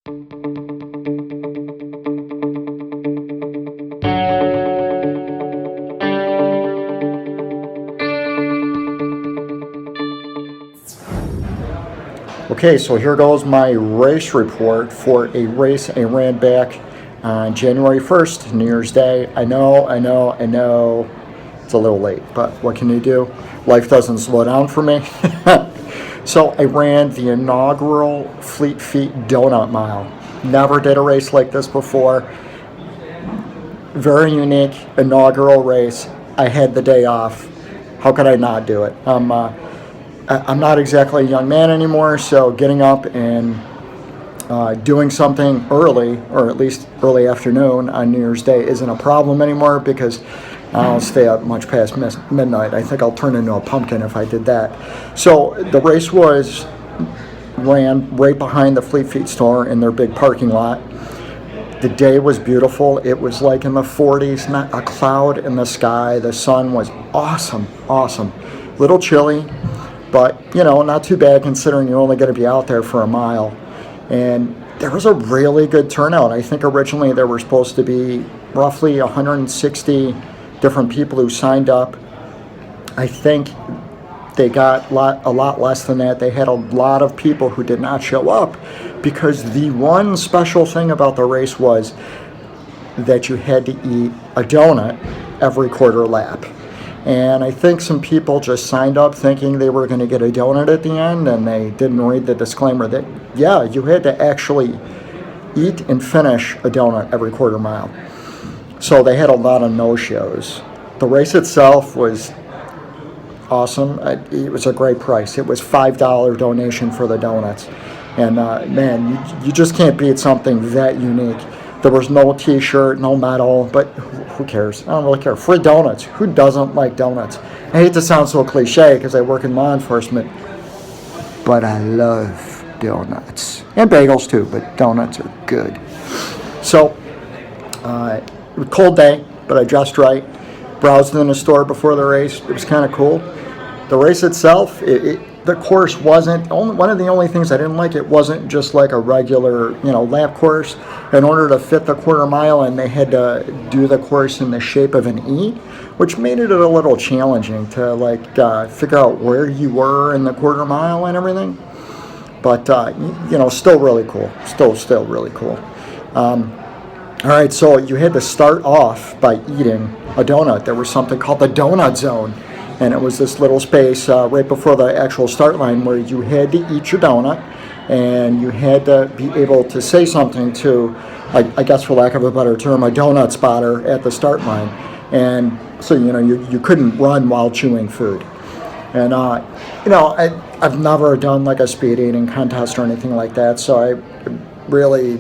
Okay, so here goes my race report for a race I ran back on January 1st, New Year's Day. I know, it's a little late, but what can you do? Life doesn't slow down for me. So I ran the inaugural Fleet Feet Donut Mile. Never did a race like this before. Very unique inaugural race. I had the day off. How could I not do it? I'm not exactly a young man anymore, so getting up and doing something early, or at least early afternoon on New Year's Day, isn't a problem anymore because I don't stay up much past midnight. I think I'll turn into a pumpkin if I did that. So the race ran right behind the Fleet Feet store in their big parking lot. The day was beautiful. It was like in the 40s, not a cloud in the sky. The sun was awesome. Little chilly, but not too bad considering you're only going to be out there for a mile. And there was a really good turnout. I think originally there were supposed to be roughly 160 different people who signed up. I think they got a lot less than that. They had a lot of people who did not show up because the one special thing about the race was that you had to eat a donut every quarter lap. And I think some people just signed up thinking they were going to get a donut at the end, and they didn't read the disclaimer that, yeah, you had to actually eat and finish a donut every quarter mile. So they had a lot of no-shows. The race itself was awesome. It was a great price. It was $5 donation for the donuts. And man, you just can't beat something that unique. There was no t-shirt, no medal, but who cares? I don't really care. Free donuts. Who doesn't like donuts? I hate to sound so cliche because I work in law enforcement, but I love donuts. And bagels too, but donuts are good. So, it was a cold day, but I dressed right. Browsed in the store before the race. It was kind of cool. The race itself, the course wasn't, one of the only things I didn't like, it wasn't just like a regular, lap course. In order to fit the quarter mile in, they had to do the course in the shape of an E, which made it a little challenging to figure out where you were in the quarter mile and everything. But, still really cool. Still really cool. All right, so you had to start off by eating a donut. There was something called the donut zone. And it was this little space right before the actual start line where you had to eat your donut and you had to be able to say something to, I guess for lack of a better term, a donut spotter at the start line. And so, you couldn't run while chewing food. And, I've never done like a speed eating contest or anything like that. So I really,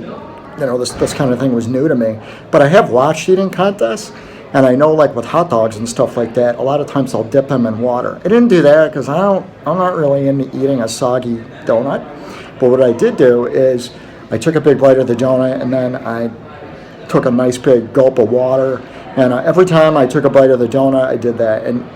this kind of thing was new to me. But I have watched eating contests. And I know, like with hot dogs and stuff like that, a lot of times I'll dip them in water. I didn't do that because I'm not really into eating a soggy donut. But what I did do is I took a big bite of the donut and then I took a nice big gulp of water. And every time I took a bite of the donut, I did that. And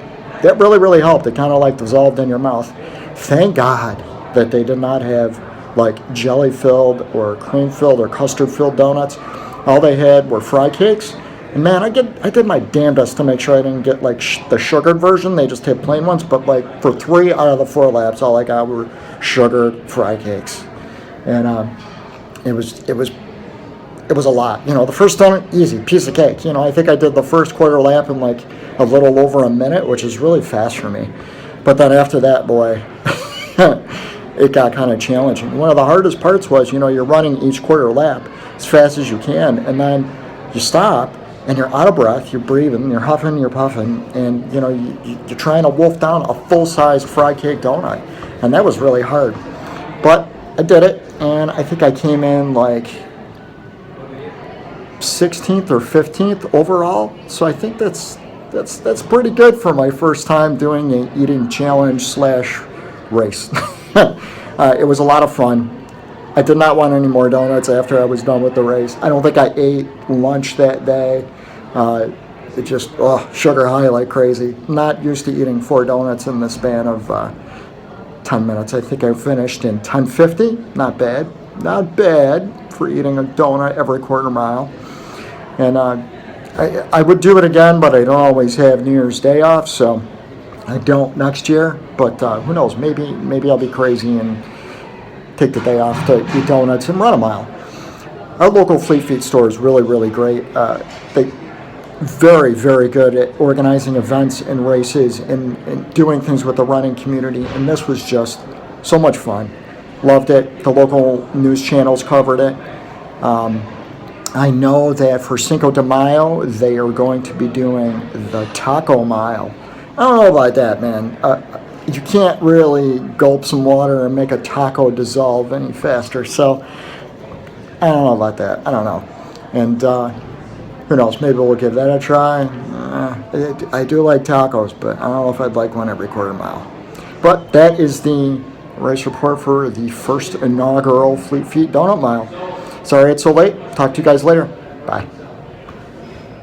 that really, really helped. It kind of like dissolved in your mouth. Thank God that they did not have like jelly-filled or cream-filled or custard-filled donuts. All they had were fry cakes. And man, I did my damnedest to make sure I didn't get like the sugared version. They just had plain ones, but like for 3 out of the 4 laps, all I got were sugared fry cakes, and it was a lot. The first donut, easy, piece of cake. I think I did the first quarter lap in like a little over a minute, which is really fast for me. But then after that, boy, it got kind of challenging. One of the hardest parts was, you're running each quarter lap as fast as you can, and then you stop. And you're out of breath, you're breathing, you're huffing, you're puffing, and you're trying to wolf down a full-size fry cake donut. And that was really hard. But I did it, and I think I came in like 16th or 15th overall. So I think that's pretty good for my first time doing an eating challenge / race. It was a lot of fun. I did not want any more donuts after I was done with the race. I don't think I ate lunch that day. It just, sugar high like crazy. Not used to eating 4 donuts in the span of 10 minutes. I think I finished in 10:50. Not bad for eating a donut every quarter mile. And I would do it again, but I don't always have New Year's Day off, so I don't next year. But who knows? Maybe I'll be crazy and take the day off to eat donuts and run a mile. Our local Fleet Feet store is really, really great. They very, very good at organizing events and races and doing things with the running community. And this was just so much fun. Loved it. The local news channels covered it. I know that for Cinco de Mayo, they are going to be doing the Taco Mile. I don't know about that, man. You can't really gulp some water and make a taco dissolve any faster. So I don't know about that. I don't know. And who knows? Maybe we'll give that a try. I do like tacos, but I don't know if I'd like one every quarter mile. But that is the race report for the first inaugural Fleet Feet Donut Mile. Sorry it's so late. Talk to you guys later. Bye.